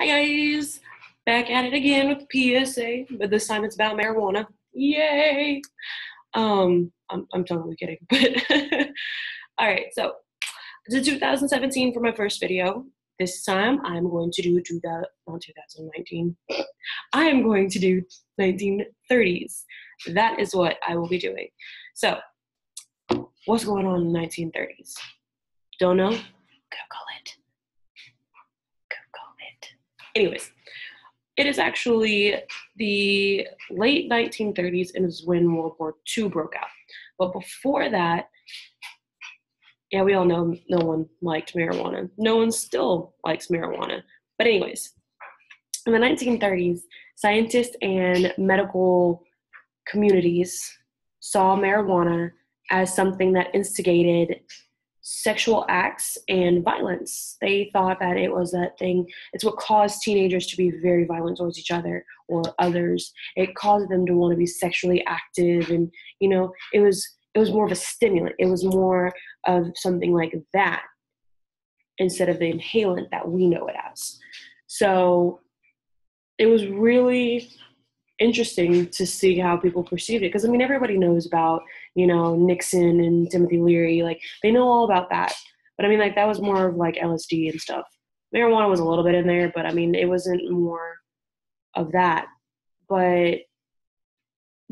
guys, back at it again with the PSA, but this time it's about marijuana. Yay! I'm totally kidding, but all right. So I did 2017 for my first video. This time I'm going to do 2019. I am going to do 1930s. That is what I will be doing. So, what's going on in the 1930s? Don't know? Google it. Google it. Anyways, it is actually the late 1930s and is when World War II broke out. But before that, yeah, we all know no one liked marijuana. No one still likes marijuana. But anyways, in the 1930s, scientists and medical communities saw marijuana as something that instigated sexual acts and violence. They thought that it was that thing, it's what caused teenagers to be very violent towards each other or others. It caused them to want to be sexually active, and it was more of a stimulant. It was more of something like that instead of the inhalant that we know it as. So it was really interesting to see how people perceived it. Because, everybody knows about, Nixon and Timothy Leary. Like, they know all about that. But, that was more of, LSD and stuff. Marijuana was a little bit in there, but, it wasn't more of that. But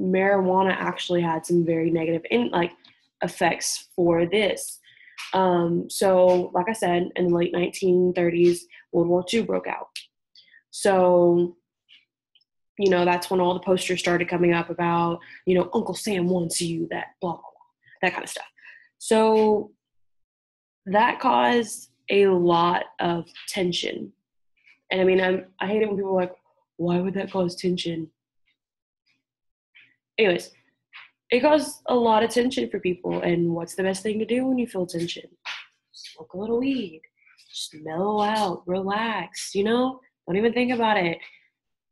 marijuana actually had some very negative effects for this. So, like I said, in the late 1930s, World War II broke out. So, that's when all the posters started coming up about, Uncle Sam wants you, that blah, blah, blah, that kind of stuff. So that caused a lot of tension. And I hate it when people are like, why would that cause tension? Anyways, it caused a lot of tension for people. And what's the best thing to do when you feel tension? Smoke a little weed. Just mellow out, relax, don't even think about it.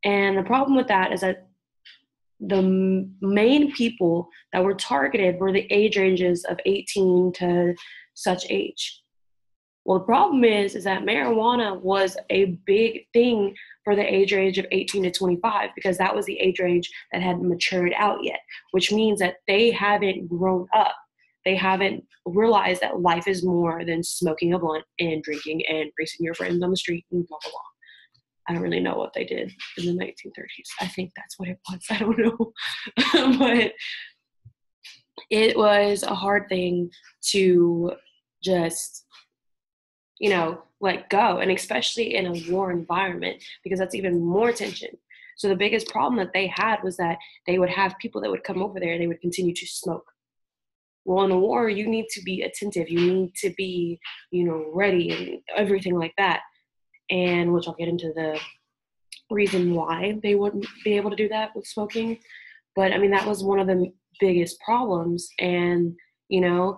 And the problem with that is that the main people that were targeted were the age ranges of 18 to such age. Well, the problem is that marijuana was a big thing for the age range of 18 to 25 because that was the age range that hadn't matured out yet, which means that they haven't grown up. They haven't realized that life is more than smoking a blunt and drinking and racing your friends on the street and blah, blah, blah. I don't really know what they did in the 1930s. I think that's what it was. I don't know. But it was a hard thing to just, let go. And especially in a war environment, because that's even more tension. So the biggest problem that they had was that they would have people that would come over there and they would continue to smoke. Well, in a war, you need to be attentive. You need to be, ready and everything like that. And which I'll get into the reason why they wouldn't be able to do that with smoking. But that was one of the biggest problems. And, you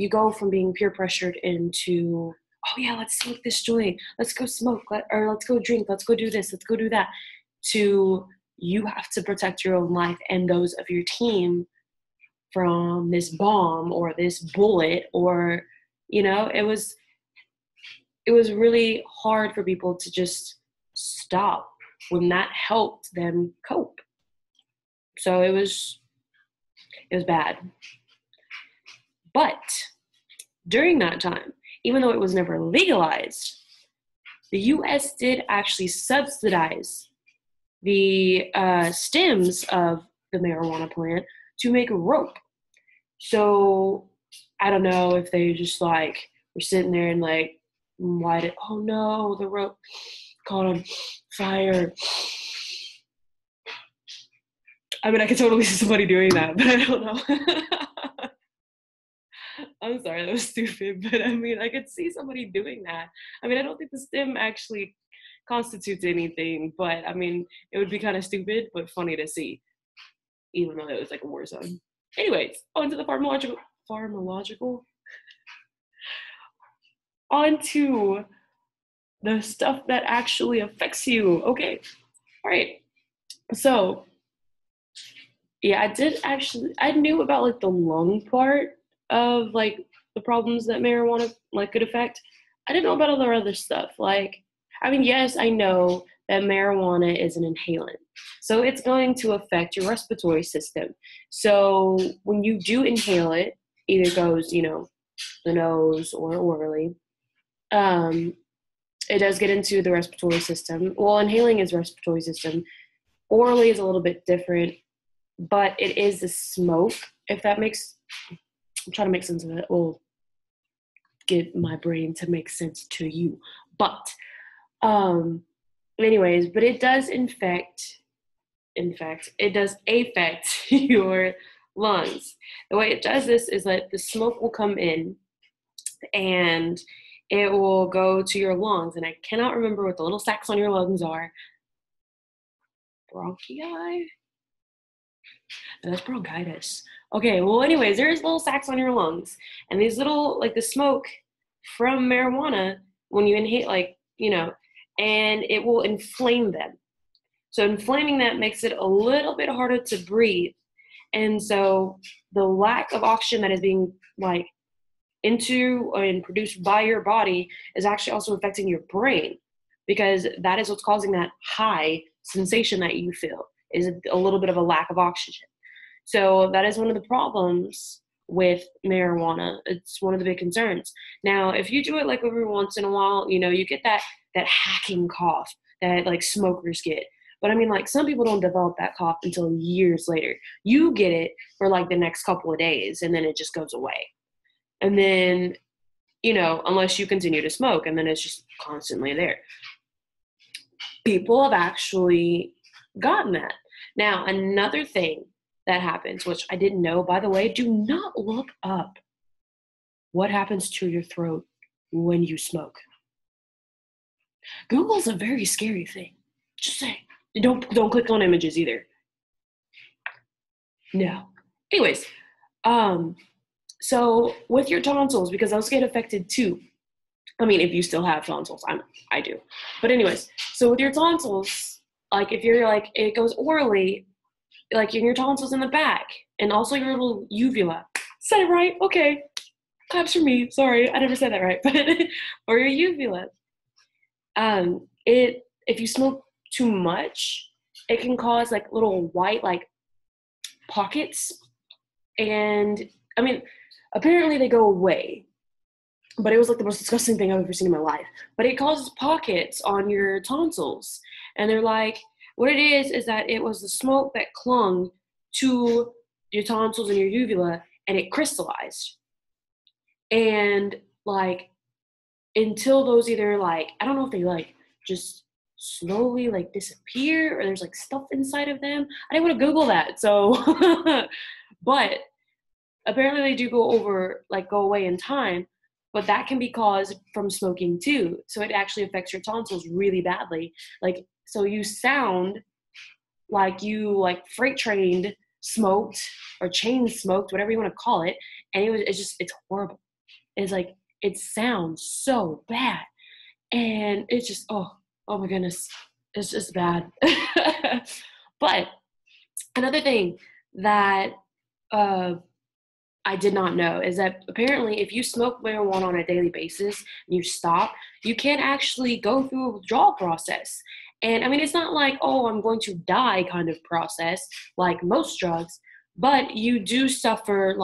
go from being peer pressured into, oh yeah, let's smoke this joint. Let's go smoke, or let's go drink. Let's go do this. Let's go do that. To you have to protect your own life and those of your team from this bomb or this bullet or, it was really hard for people to just stop when that helped them cope. So it was bad. But during that time, even though it was never legalized, the U.S. did actually subsidize the stems of the marijuana plant to make rope. So I don't know if they just were sitting there and oh no, the rope caught on fire. I could totally see somebody doing that, but I don't know. I'm sorry, that was stupid, but I could see somebody doing that. I don't think the stem actually constitutes anything, but it would be kind of stupid, but funny to see, even though it was a war zone. Anyways, on to the pharmacological. Onto the stuff that actually affects you. Okay. All right. So, yeah, I knew about the lung part of the problems that marijuana could affect. I didn't know about all the other stuff. I mean, yes, I know that marijuana is an inhalant. So it's going to affect your respiratory system. So when you do inhale it, either goes, the nose or orally, um, it does get into the respiratory system. Well, inhaling is respiratory system. Orally is a little bit different, but it is the smoke, if that makes, I'm trying to make sense of it. Well, get my brain to make sense to you. But anyways, but it does it does affect your lungs. The way it does this is that the smoke will come in and it will go to your lungs. And I cannot remember what the little sacs on your lungs are. Bronchi? No, that's bronchitis. Okay, well, anyways, there's little sacs on your lungs. And these little, like the smoke from marijuana, when you inhale, and it will inflame them. So inflaming that makes it a little bit harder to breathe. And so the lack of oxygen that is being into and produced by your body is actually also affecting your brain, because that is what's causing that high sensation that you feel, is a little bit of a lack of oxygen. So that is one of the problems with marijuana. It's one of the big concerns. Now, if you do it every once in a while, you get that hacking cough that smokers get. But I mean, some people don't develop that cough until years later. You get it for the next couple of days and then it just goes away. And then, unless you continue to smoke, and then it's just constantly there. People have actually gotten that. Now, another thing that happens, which I didn't know, by the way, do not look up what happens to your throat when you smoke. Google's a very scary thing. Just saying. Don't click on images either. No. Anyways, so with your tonsils, because those get affected too. I mean, if you still have tonsils, I do. But anyways, so with your tonsils, if you're it goes orally, in your tonsils in the back, and also your little uvula. Said it right? Okay. Claps for me. Sorry, I never said that right. But or your uvula. If you smoke too much, it can cause little white pockets, and I mean, apparently they go away, but it was the most disgusting thing I've ever seen in my life. But it causes pockets on your tonsils, and they're what it is that it was the smoke that clung to your tonsils and your uvula, and it crystallized. And until those either I don't know if they just slowly disappear, or there's stuff inside of them. I didn't want to Google that, so but apparently they do go away in time, but that can be caused from smoking too. So it actually affects your tonsils really badly. So you sound like you freight trained smoked or chain smoked, whatever you want to call it, and it's horrible. It's it sounds so bad, and it's just oh my goodness, it's just bad. But another thing that I did not know is that apparently if you smoke marijuana on a daily basis and you stop, you can actually go through a withdrawal process. And I mean, it's not oh, I'm going to die kind of process like most drugs, but you do suffer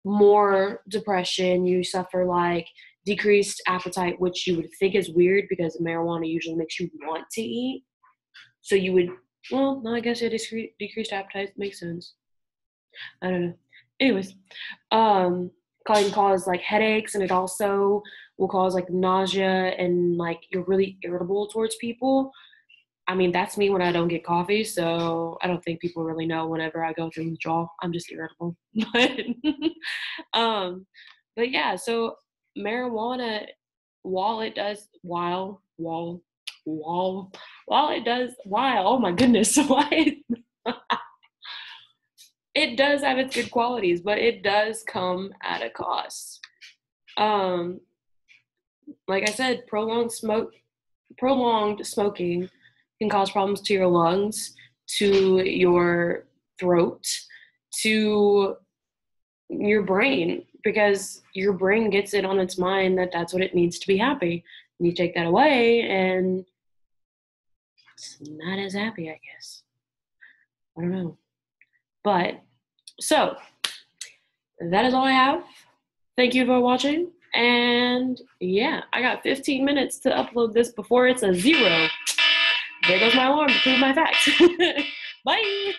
more depression. You suffer decreased appetite, which you would think is weird because marijuana usually makes you want to eat. So you would, well, no, I guess a decreased appetite makes sense. I don't know. Anyways, can cause headaches, and it also will cause nausea, and you're really irritable towards people. I mean, that's me when I don't get coffee, so I don't think people really know whenever I go through withdrawal. I'm just irritable. But yeah, so marijuana, while it does, oh my goodness, why? It does have its good qualities, but it does come at a cost. Like I said, prolonged smoking can cause problems to your lungs, to your throat, to your brain, because your brain gets it on its mind that that's what it needs to be happy. You take that away and it's not as happy, I guess. I don't know. But so that is all I have. Thank you for watching. And yeah, I got 15 minutes to upload this before it's a 0. There goes my alarm to prove my facts. Bye.